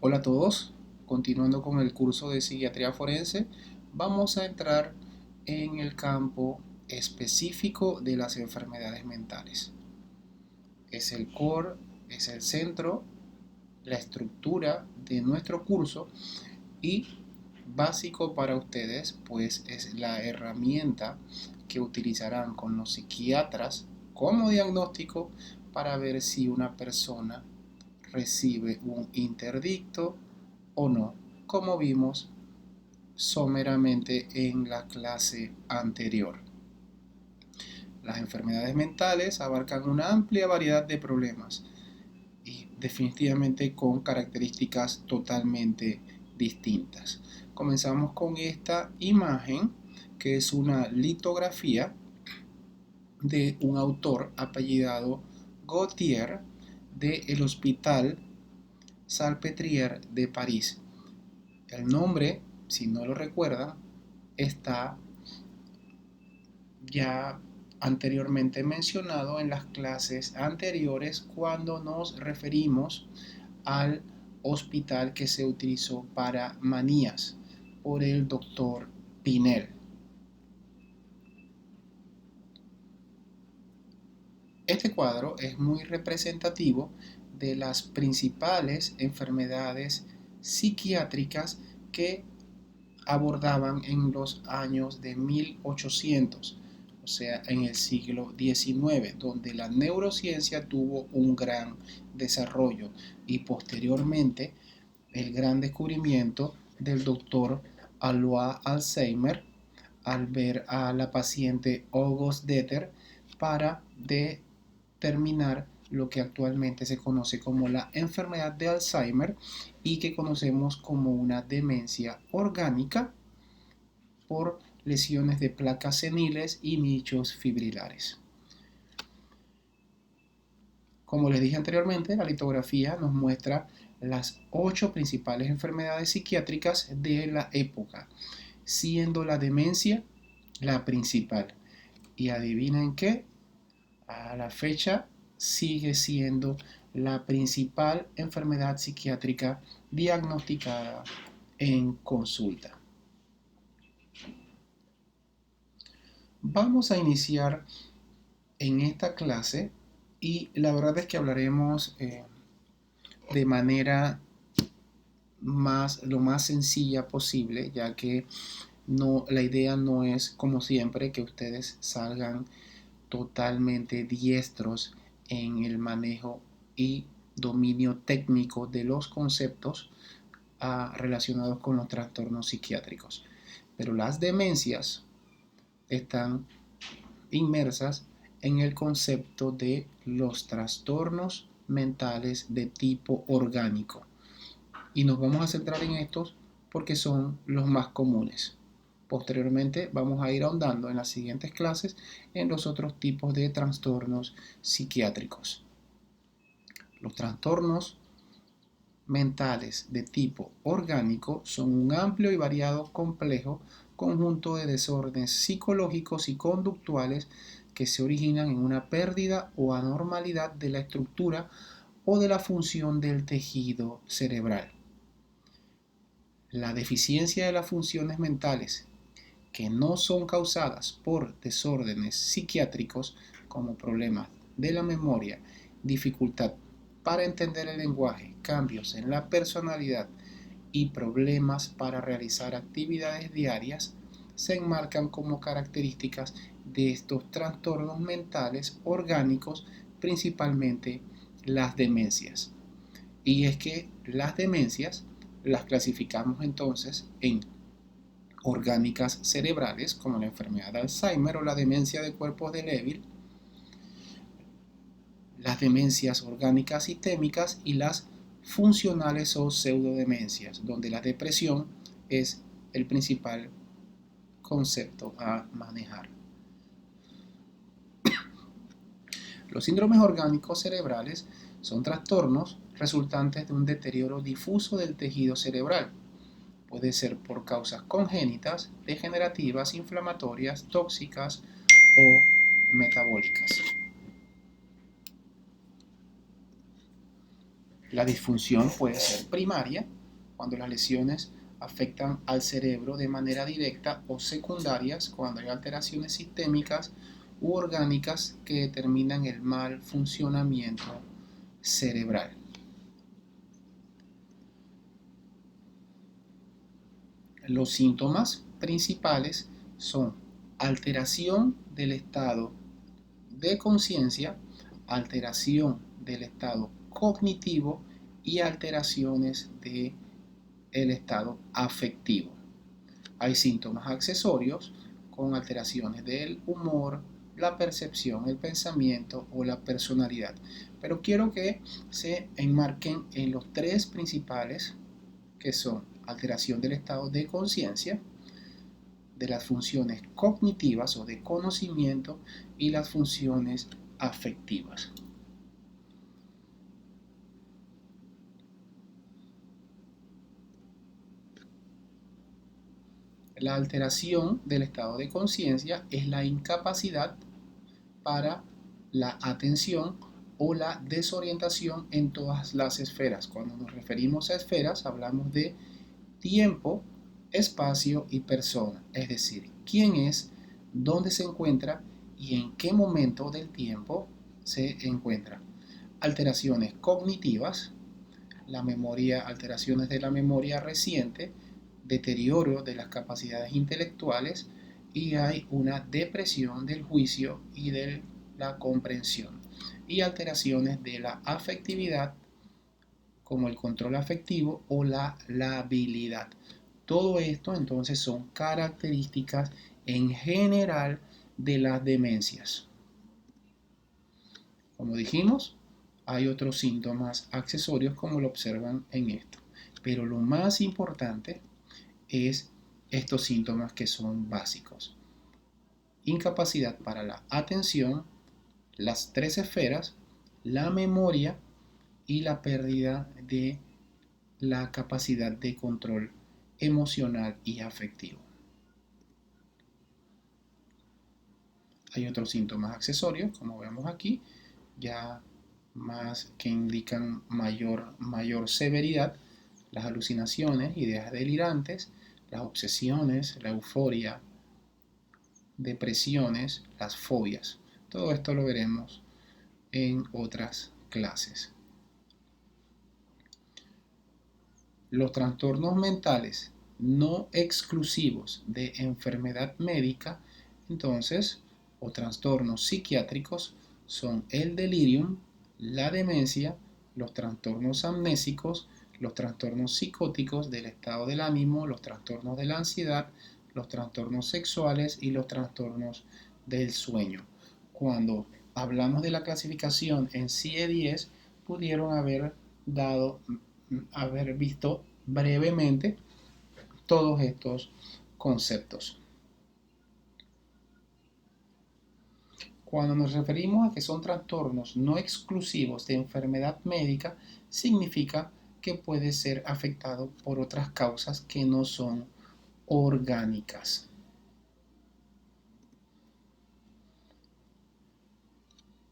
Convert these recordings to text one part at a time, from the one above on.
Hola a todos, continuando con el curso de psiquiatría forense, vamos a entrar en el campo específico de las enfermedades mentales. Es el core, es el centro, la estructura de nuestro curso y básico para ustedes, pues es la herramienta que utilizarán con los psiquiatras como diagnóstico para ver si una persona recibe un interdicto o no, como vimos someramente en la clase anterior. Las enfermedades mentales abarcan una amplia variedad de problemas y definitivamente con características totalmente distintas. Comenzamos con esta imagen que es una litografía de un autor apellidado Gautier del Hospital Salpêtrière de París. El nombre, si no lo recuerdan, está ya anteriormente mencionado en las clases anteriores cuando nos referimos al hospital que se utilizó para manías por el doctor Pinel. Este cuadro es muy representativo de las principales enfermedades psiquiátricas que abordaban en los años de 1800, o sea, en el siglo XIX, donde la neurociencia tuvo un gran desarrollo y posteriormente el gran descubrimiento del doctor Alois Alzheimer al ver a la paciente August Deter para determinar lo que actualmente se conoce como la enfermedad de Alzheimer y que conocemos como una demencia orgánica por lesiones de placas seniles y nichos fibrilares. Como les dije anteriormente, la litografía nos muestra las 8 principales enfermedades psiquiátricas de la época, siendo la demencia la principal. Y adivinen qué, a la fecha sigue siendo la principal enfermedad psiquiátrica diagnosticada en consulta. Vamos a iniciar en esta clase y la verdad es que hablaremos de manera lo más sencilla posible, ya que la idea no es, como siempre, que ustedes salgan totalmente diestros en el manejo y dominio técnico de los conceptos relacionados con los trastornos psiquiátricos. Pero las demencias están inmersas en el concepto de los trastornos mentales de tipo orgánico. Y nos vamos a centrar en estos porque son los más comunes. Posteriormente vamos a ir ahondando en las siguientes clases en los otros tipos de trastornos psiquiátricos. Los trastornos mentales de tipo orgánico son un amplio y variado complejo conjunto de desórdenes psicológicos y conductuales que se originan en una pérdida o anormalidad de la estructura o de la función del tejido cerebral. La deficiencia de las funciones mentales que no son causadas por desórdenes psiquiátricos como problemas de la memoria, dificultad para entender el lenguaje, cambios en la personalidad y problemas para realizar actividades diarias, se enmarcan como características de estos trastornos mentales orgánicos, principalmente las demencias. Y es que las demencias las clasificamos entonces en orgánicas cerebrales, como la enfermedad de Alzheimer o la demencia de cuerpos de Lewy, las demencias orgánicas sistémicas y las funcionales o pseudodemencias, donde la depresión es el principal concepto a manejar. Los síndromes orgánicos cerebrales son trastornos resultantes de un deterioro difuso del tejido cerebral. Puede ser por causas congénitas, degenerativas, inflamatorias, tóxicas o metabólicas. La disfunción puede ser primaria, cuando las lesiones afectan al cerebro de manera directa, o secundarias, cuando hay alteraciones sistémicas u orgánicas que determinan el mal funcionamiento cerebral. Los síntomas principales son alteración del estado de conciencia, alteración del estado cognitivo y alteraciones del estado afectivo. Hay síntomas accesorios con alteraciones del humor, la percepción, el pensamiento o la personalidad. Pero quiero que se enmarquen en los tres principales, que son alteración del estado de conciencia, de las funciones cognitivas o de conocimiento y las funciones afectivas. La alteración del estado de conciencia es la incapacidad para la atención o la desorientación en todas las esferas. Cuando nos referimos a esferas, hablamos de tiempo, espacio y persona, es decir, quién es, dónde se encuentra y en qué momento del tiempo se encuentra. Alteraciones cognitivas, la memoria, alteraciones de la memoria reciente, deterioro de las capacidades intelectuales, y hay una depresión del juicio y de la comprensión. Y alteraciones de la afectividad, como el control afectivo o la labilidad. Todo esto entonces son características en general de las demencias. Como dijimos, hay otros síntomas accesorios como lo observan en esto. Pero lo más importante es estos síntomas que son básicos. Incapacidad para la atención, las tres esferas, la memoria y la pérdida de la capacidad de control emocional y afectivo. Hay otros síntomas accesorios, como vemos aquí, ya más que indican mayor severidad: las alucinaciones, ideas delirantes, las obsesiones, la euforia, depresiones, las fobias. Todo esto lo veremos en otras clases. Los trastornos mentales no exclusivos de enfermedad médica, entonces, o trastornos psiquiátricos, son el delirium, la demencia, los trastornos amnésicos, los trastornos psicóticos del estado del ánimo, los trastornos de la ansiedad, los trastornos sexuales y los trastornos del sueño. Cuando hablamos de la clasificación en CIE-10, pudieron haber visto brevemente todos estos conceptos. Cuando nos referimos a que son trastornos no exclusivos de enfermedad médica, significa que puede ser afectado por otras causas que no son orgánicas.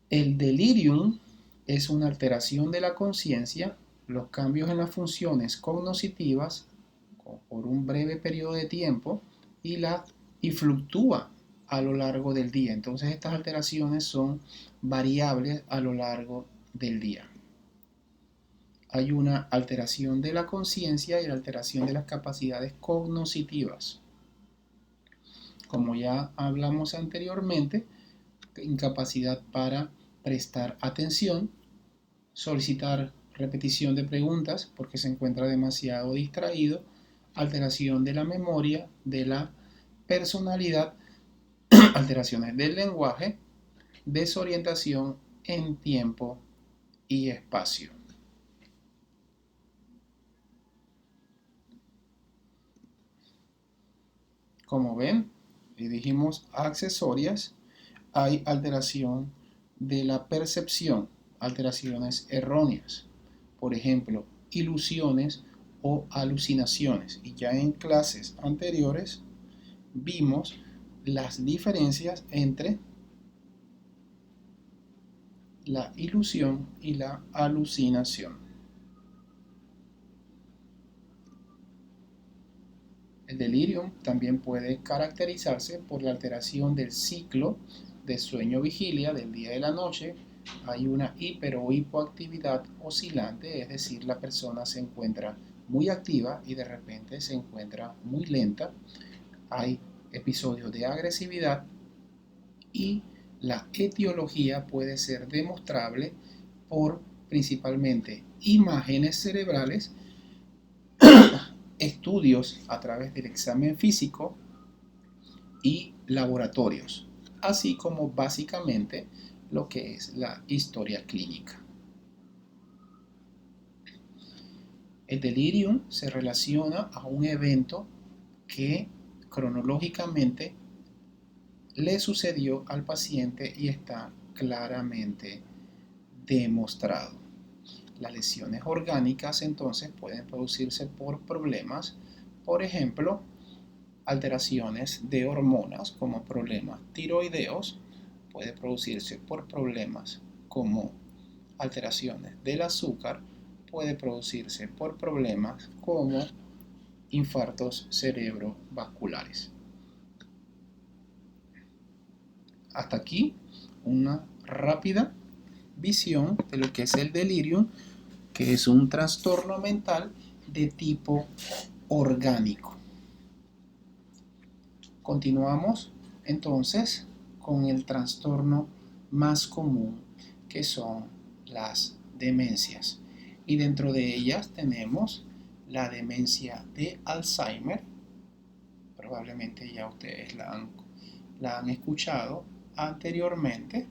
El delirium es una alteración de la conciencia, los cambios en las funciones cognitivas por un breve periodo de tiempo y fluctúa a lo largo del día. Entonces estas alteraciones son variables a lo largo del día. Hay una alteración de la conciencia y la alteración de las capacidades cognitivas. Como ya hablamos anteriormente, incapacidad para prestar atención, solicitar repetición de preguntas porque se encuentra demasiado distraído, alteración de la memoria, de la personalidad, alteraciones del lenguaje, desorientación en tiempo y espacio. Como ven, y dijimos accesorias, hay alteración de la percepción, alteraciones erróneas, por ejemplo, ilusiones o alucinaciones. Y ya en clases anteriores vimos las diferencias entre la ilusión y la alucinación. El delirium también puede caracterizarse por la alteración del ciclo de sueño-vigilia del día y de la noche. Hay una hiper o hipoactividad oscilante, es decir, la persona se encuentra muy activa y de repente se encuentra muy lenta. Hay episodios de agresividad y la etiología puede ser demostrable por principalmente imágenes cerebrales, estudios a través del examen físico y laboratorios, así como básicamente lo que es la historia clínica. El delirium se relaciona a un evento que cronológicamente le sucedió al paciente y está claramente demostrado. Las lesiones orgánicas entonces pueden producirse por problemas, por ejemplo, alteraciones de hormonas como problemas tiroideos, puede producirse por problemas como alteraciones del azúcar, puede producirse por problemas como infartos cerebrovasculares. Hasta aquí una rápida visión de lo que es el delirium, que es un trastorno mental de tipo orgánico. Continuamos entonces con el trastorno más común, que son las demencias. Y dentro de ellas tenemos la demencia de Alzheimer. Probablemente ya ustedes la han escuchado anteriormente.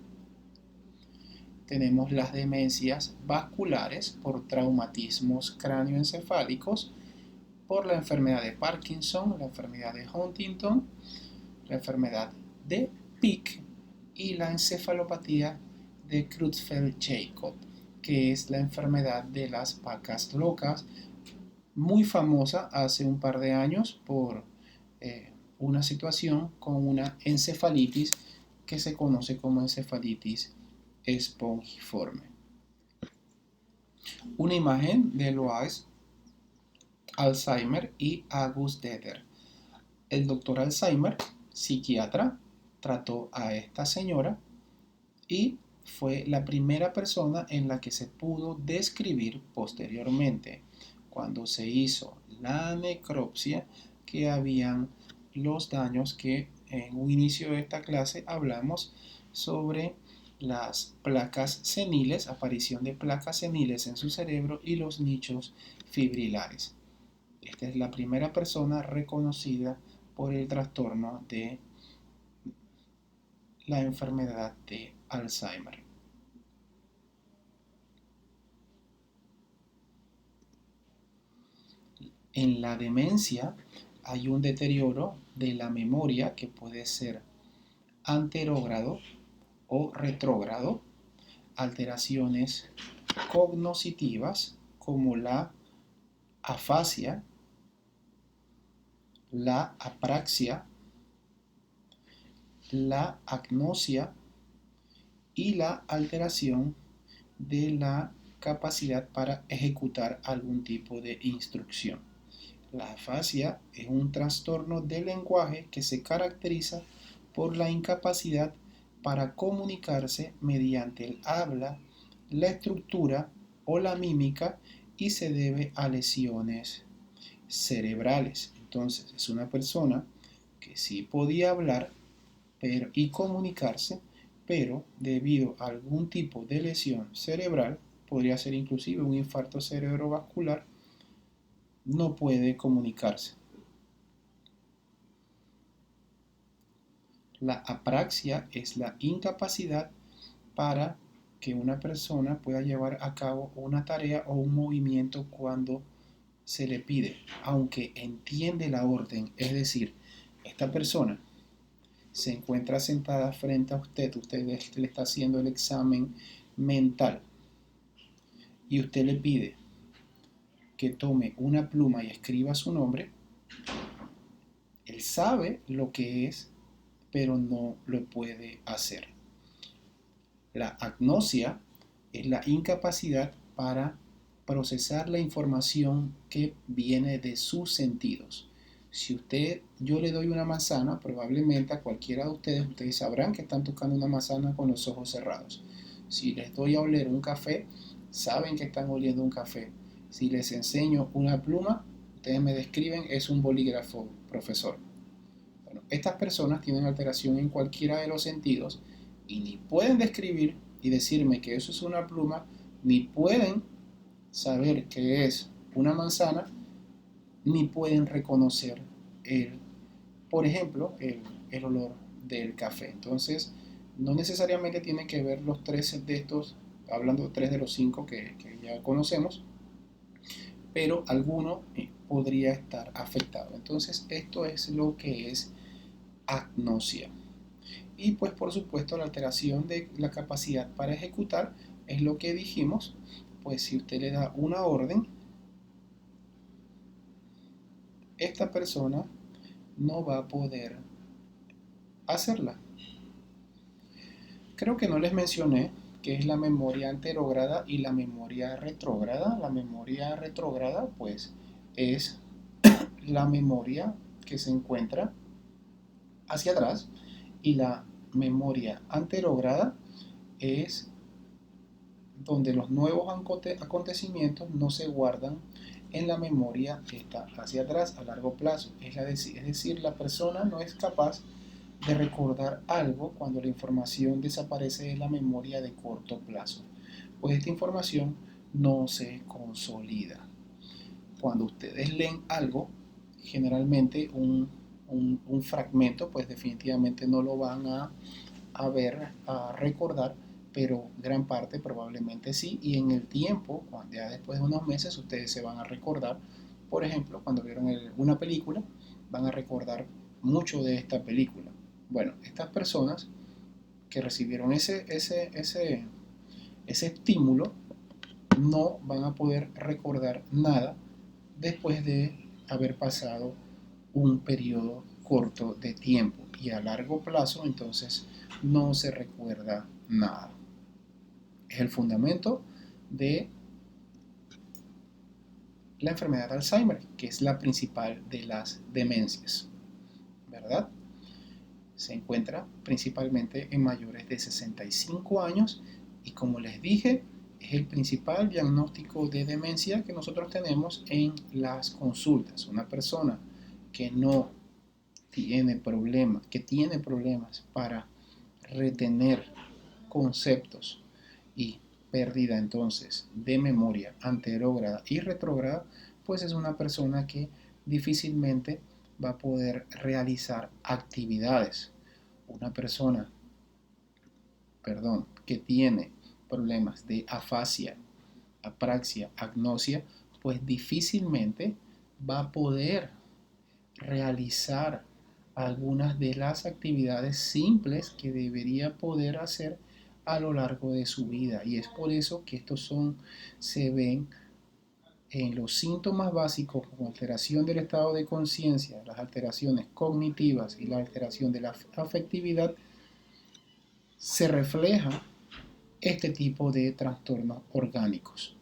Tenemos las demencias vasculares por traumatismos cráneoencefálicos, por la enfermedad de Parkinson, la enfermedad de Huntington, la enfermedad de Pick y la encefalopatía de Creutzfeldt-Jakob, que es la enfermedad de las vacas locas, muy famosa hace un par de años por una situación con una encefalitis que se conoce como encefalitis espongiforme. Una imagen de Lois Alzheimer y August Deter. El doctor Alzheimer, psiquiatra, trató a esta señora y fue la primera persona en la que se pudo describir posteriormente, cuando se hizo la necropsia, que habían los daños que en un inicio de esta clase hablamos sobre las placas seniles, aparición de placas seniles en su cerebro y los nichos fibrilares. Esta es la primera persona reconocida por el trastorno de la enfermedad de Alzheimer. En la demencia hay un deterioro de la memoria que puede ser anterógrado o retrógrado, alteraciones cognitivas como la afasia, la apraxia, la agnosia y la alteración de la capacidad para ejecutar algún tipo de instrucción. La afasia es un trastorno del lenguaje que se caracteriza por la incapacidad para comunicarse mediante el habla, la estructura o la mímica y se debe a lesiones cerebrales. Entonces es una persona que sí podía hablar y comunicarse, pero debido a algún tipo de lesión cerebral, podría ser inclusive un infarto cerebrovascular, no puede comunicarse. La apraxia es la incapacidad para que una persona pueda llevar a cabo una tarea o un movimiento cuando se le pide, aunque entiende la orden. Es decir, esta persona se encuentra sentada frente a usted le está haciendo el examen mental y usted le pide que tome una pluma y escriba su nombre. Él sabe lo que es, pero no lo puede hacer. La agnosia es la incapacidad para procesar la información que viene de sus sentidos. Si yo le doy una manzana, probablemente a cualquiera de ustedes sabrán que están tocando una manzana con los ojos cerrados. Si les doy a oler un café, saben que están oliendo un café. Si les enseño una pluma, ustedes me describen, es un bolígrafo, profesor. Bueno, estas personas tienen alteración en cualquiera de los sentidos y ni pueden describir y decirme que eso es una pluma, ni pueden saber que es una manzana, ni pueden reconocer el, por ejemplo, el olor del café. Entonces, no necesariamente tienen que ver los tres de estos, hablando de tres de los cinco que ya conocemos, pero alguno podría estar afectado. Entonces, esto es lo que es agnosia. Y pues por supuesto la alteración de la capacidad para ejecutar es lo que dijimos, pues si usted le da una orden, esta persona no va a poder hacerla. Creo que no les mencioné que es la memoria anterógrada y la memoria retrógrada. La memoria retrógrada pues es la memoria que se encuentra hacia atrás y la memoria anterógrada es donde los nuevos acontecimientos no se guardan en la memoria que está hacia atrás a largo plazo. Es decir, la persona no es capaz de recordar algo cuando la información desaparece de la memoria de corto plazo, pues esta información no se consolida. Cuando ustedes leen algo, generalmente un fragmento, pues definitivamente no lo van a ver, a recordar, pero gran parte probablemente sí, y en el tiempo, cuando ya después de unos meses, ustedes se van a recordar, por ejemplo, cuando vieron una película, van a recordar mucho de esta película. Bueno, estas personas que recibieron ese estímulo no van a poder recordar nada después de haber pasado un periodo corto de tiempo, y a largo plazo entonces no se recuerda nada. Es el fundamento de la enfermedad de Alzheimer, que es la principal de las demencias, ¿verdad? Se encuentra principalmente en mayores de 65 años y, como les dije, es el principal diagnóstico de demencia que nosotros tenemos en las consultas. Una persona que no tiene problemas, que tiene problemas para retener conceptos y pérdida entonces de memoria anterógrada y retrógrada, pues es una persona que difícilmente va a poder realizar actividades. Una persona, que tiene problemas de afasia, apraxia, agnosia, pues difícilmente va a poder realizar algunas de las actividades simples que debería poder hacer a lo largo de su vida. Y es por eso que se ven en los síntomas básicos como alteración del estado de conciencia, las alteraciones cognitivas y la alteración de la afectividad, se refleja este tipo de trastornos orgánicos.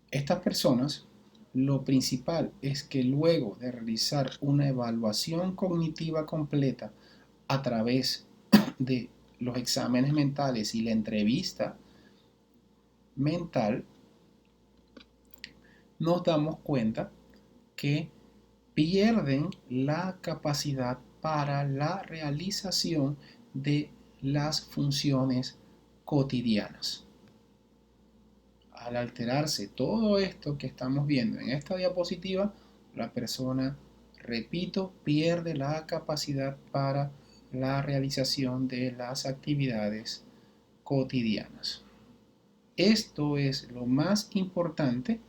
Estas personas, lo principal es que luego de realizar una evaluación cognitiva completa a través de los exámenes mentales y la entrevista mental, nos damos cuenta que pierden la capacidad para la realización de las funciones cotidianas. Al alterarse todo esto que estamos viendo en esta diapositiva, la persona, repito, pierde la capacidad para la realización de las actividades cotidianas. Esto es lo más importante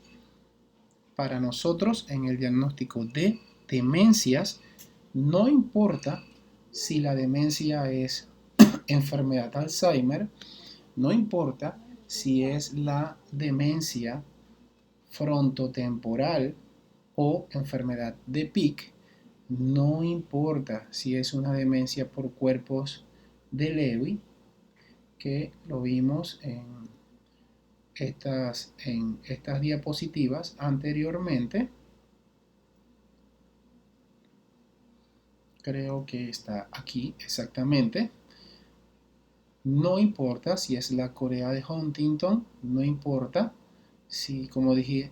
para nosotros en el diagnóstico de demencias. No importa si la demencia es enfermedad de Alzheimer, no importa si es la demencia frontotemporal o enfermedad de Pick, no importa si es una demencia por cuerpos de Lewy, que lo vimos en estas diapositivas anteriormente, Creo que está aquí exactamente. No importa si es la Corea de Huntington, no importa si, como dije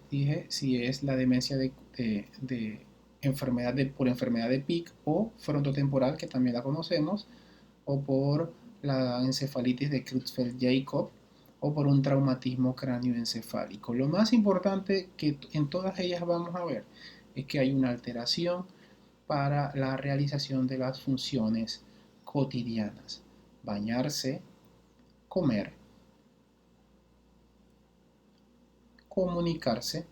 si es la demencia de enfermedad por enfermedad de Pick o frontotemporal, que también la conocemos, o por la encefalitis de Creutzfeldt-Jakob, o por un traumatismo cráneoencefálico. Lo más importante que en todas ellas vamos a ver es que hay una alteración para la realización de las funciones cotidianas. Bañarse, comer, comunicarse,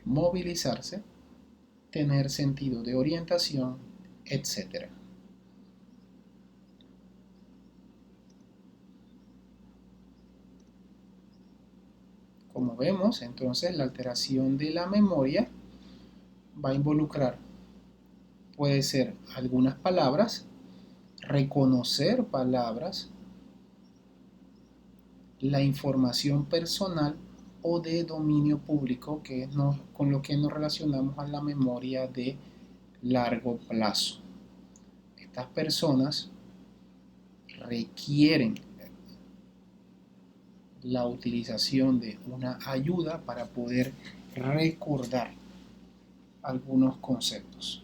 movilizarse, tener sentido de orientación, etc. Como vemos, entonces la alteración de la memoria va a involucrar, puede ser algunas palabras, reconocer palabras, la información personal o de dominio público, que es con lo que nos relacionamos a la memoria de largo plazo. Estas personas requieren la utilización de una ayuda para poder recordar algunos conceptos.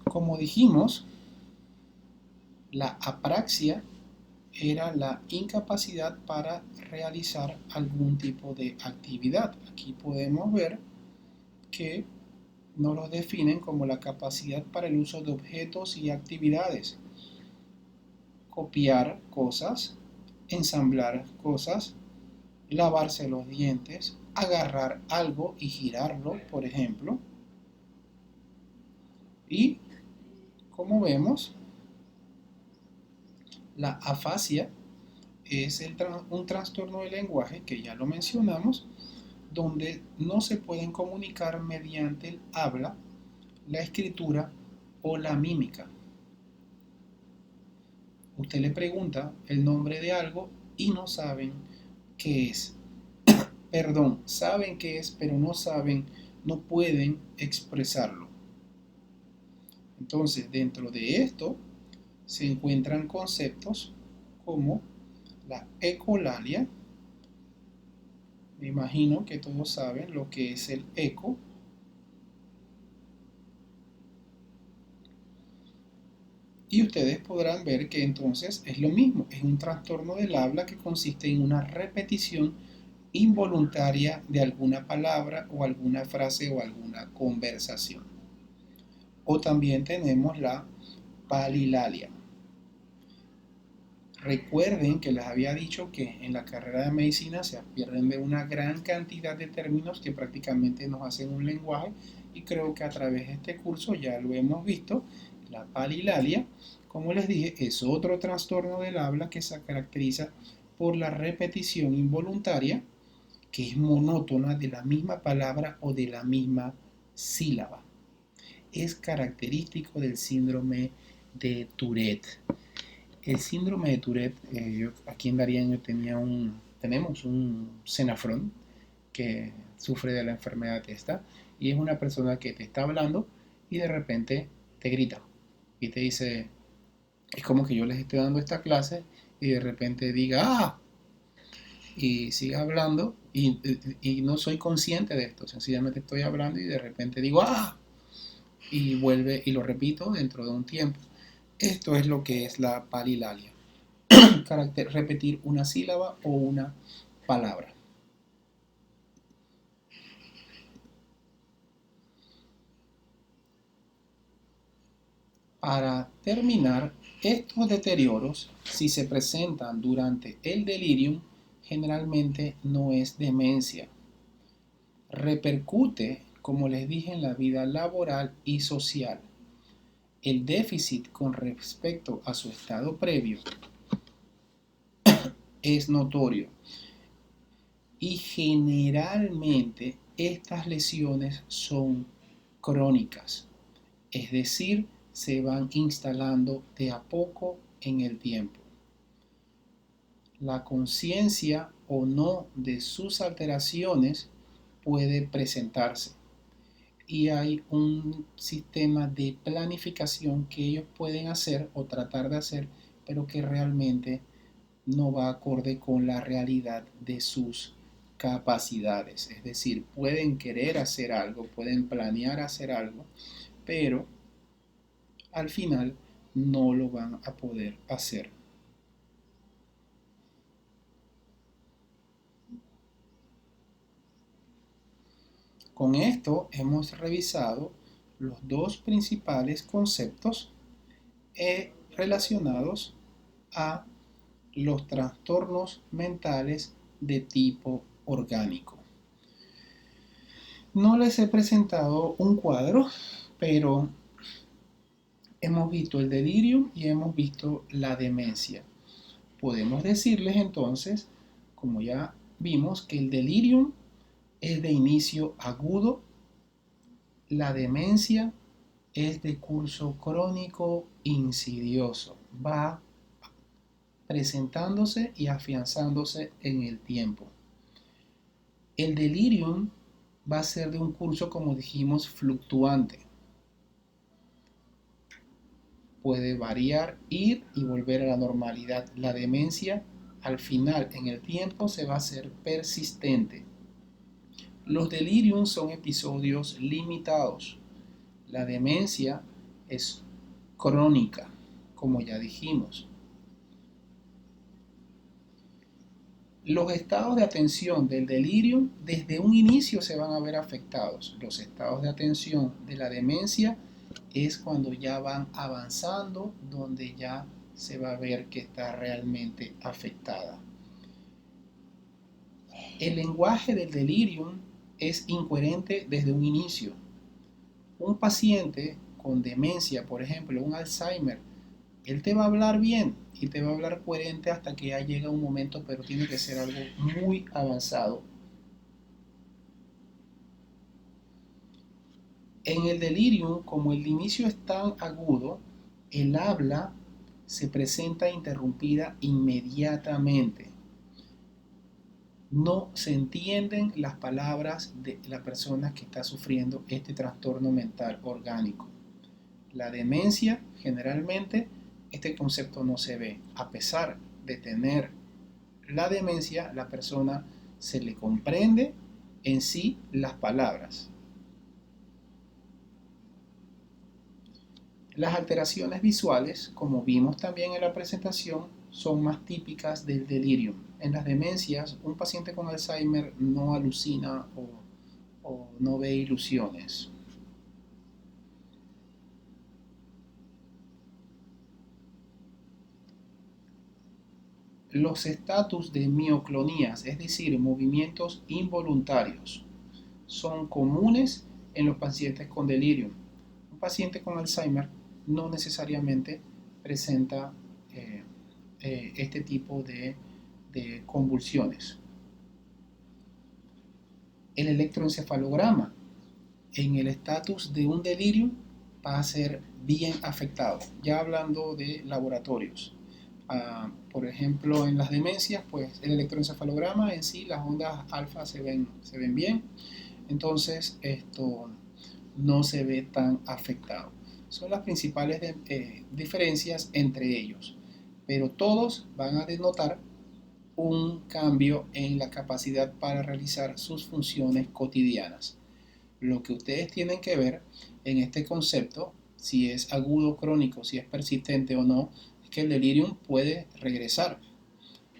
Como dijimos, la apraxia era la incapacidad para realizar algún tipo de actividad. Aquí podemos ver que nos lo definen como la capacidad para el uso de objetos y actividades. Copiar cosas, ensamblar cosas, lavarse los dientes, agarrar algo y girarlo, por ejemplo. Y como vemos, la afasia es un trastorno del lenguaje que ya lo mencionamos, donde no se pueden comunicar mediante el habla, la escritura o la mímica. Usted le pregunta el nombre de algo y no saben qué es. Perdón, saben qué es, pero no saben, no pueden expresarlo. Entonces, dentro de esto se encuentran conceptos como la ecolalia. Me imagino que todos saben lo que es el eco. Y ustedes podrán ver que entonces es lo mismo, es un trastorno del habla que consiste en una repetición involuntaria de alguna palabra o alguna frase o alguna conversación. O también tenemos la palilalia. Recuerden que les había dicho que en la carrera de medicina se pierden de una gran cantidad de términos que prácticamente nos hacen un lenguaje, y creo que a través de este curso ya lo hemos visto. La palilalia, como les dije, es otro trastorno del habla que se caracteriza por la repetición involuntaria, que es monótona, de la misma palabra o de la misma sílaba. Es característico del síndrome de Tourette. El síndrome de Tourette, aquí en Darien tenemos un cenafrón que sufre de la enfermedad esta, y es una persona que te está hablando y de repente te grita y te dice, es como que yo les estoy dando esta clase y de repente diga, ¡ah! Y siga hablando y no soy consciente de esto, sencillamente estoy hablando y de repente digo, ¡ah! Y vuelve y lo repito dentro de un tiempo. Esto es lo que es la palilalia. Repetir una sílaba o una palabra. Para terminar, estos deterioros, si se presentan durante el delirium, generalmente no es demencia. Repercute, como les dije, en la vida laboral y social. El déficit con respecto a su estado previo es notorio, y generalmente estas lesiones son crónicas, es decir, se van instalando de a poco en el tiempo. La conciencia o no de sus alteraciones puede presentarse. Y hay un sistema de planificación que ellos pueden hacer o tratar de hacer, pero que realmente no va acorde con la realidad de sus capacidades. Es decir, pueden querer hacer algo, pueden planear hacer algo, pero al final no lo van a poder hacer. Con esto hemos revisado los dos principales conceptos relacionados a los trastornos mentales de tipo orgánico. No les he presentado un cuadro, pero hemos visto el delirium y hemos visto la demencia. Podemos decirles entonces, como ya vimos, que el delirium es de inicio agudo, la demencia es de curso crónico insidioso, va presentándose y afianzándose en el tiempo. El delirium va a ser de un curso, como dijimos, fluctuante. Puede variar, ir y volver a la normalidad. La demencia, al final, en el tiempo, se va a hacer persistente. Los deliriums son episodios limitados. La demencia es crónica, como ya dijimos. Los estados de atención del delirium desde un inicio se van a ver afectados. Los estados de atención de la demencia es cuando ya van avanzando, donde ya se va a ver que está realmente afectada. El lenguaje del delirium es incoherente desde un inicio. Un paciente con demencia, por ejemplo, un Alzheimer, él te va a hablar bien y te va a hablar coherente hasta que ya llega un momento, pero tiene que ser algo muy avanzado. En el delirium, como el inicio es tan agudo, el habla se presenta interrumpida inmediatamente. No se entienden las palabras de la persona que está sufriendo este trastorno mental orgánico. La demencia, generalmente, este concepto no se ve. A pesar de tener la demencia, la persona se le comprende en sí las palabras. Las alteraciones visuales, como vimos también en la presentación, son más típicas del delirium. En las demencias, un paciente con Alzheimer no alucina o no ve ilusiones. Los estatus de mioclonías, es decir, movimientos involuntarios, son comunes en los pacientes con delirium. Un paciente con Alzheimer no necesariamente presenta este tipo de convulsiones. El electroencefalograma en el estatus de un delirium va a ser bien afectado, ya hablando de laboratorios. Por ejemplo, en las demencias, pues el electroencefalograma en sí, las ondas alfa se ven bien, entonces esto no se ve tan afectado. Son las principales diferencias entre ellos, pero todos van a denotar un cambio en la capacidad para realizar sus funciones cotidianas. Lo que ustedes tienen que ver en este concepto, si es agudo, crónico, si es persistente o no, es que el delirium puede regresar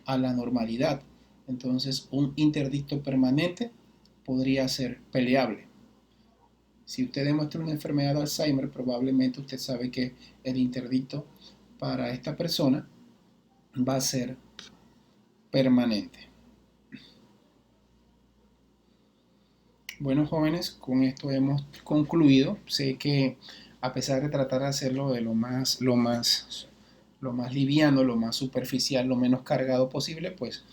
a la normalidad. Entonces, un interdicto permanente podría ser peleable. Si usted demuestra una enfermedad de Alzheimer, probablemente usted sabe que el interdicto para esta persona va a ser permanente. Bueno, jóvenes, con esto hemos concluido. Sé que a pesar de tratar de hacerlo de lo más liviano, lo más superficial, lo menos cargado posible, pues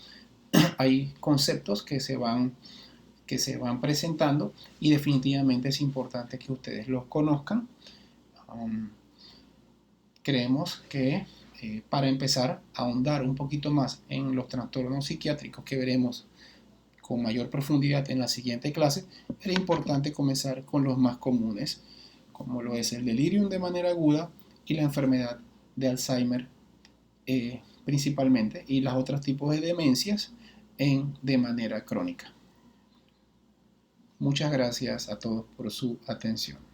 hay conceptos que se van presentando y definitivamente es importante que ustedes los conozcan. Creemos que para empezar a ahondar un poquito más en los trastornos psiquiátricos que veremos con mayor profundidad en la siguiente clase, era importante comenzar con los más comunes, como lo es el delirium de manera aguda y la enfermedad de Alzheimer principalmente, y los otros tipos de demencias de manera crónica. Muchas gracias a todos por su atención.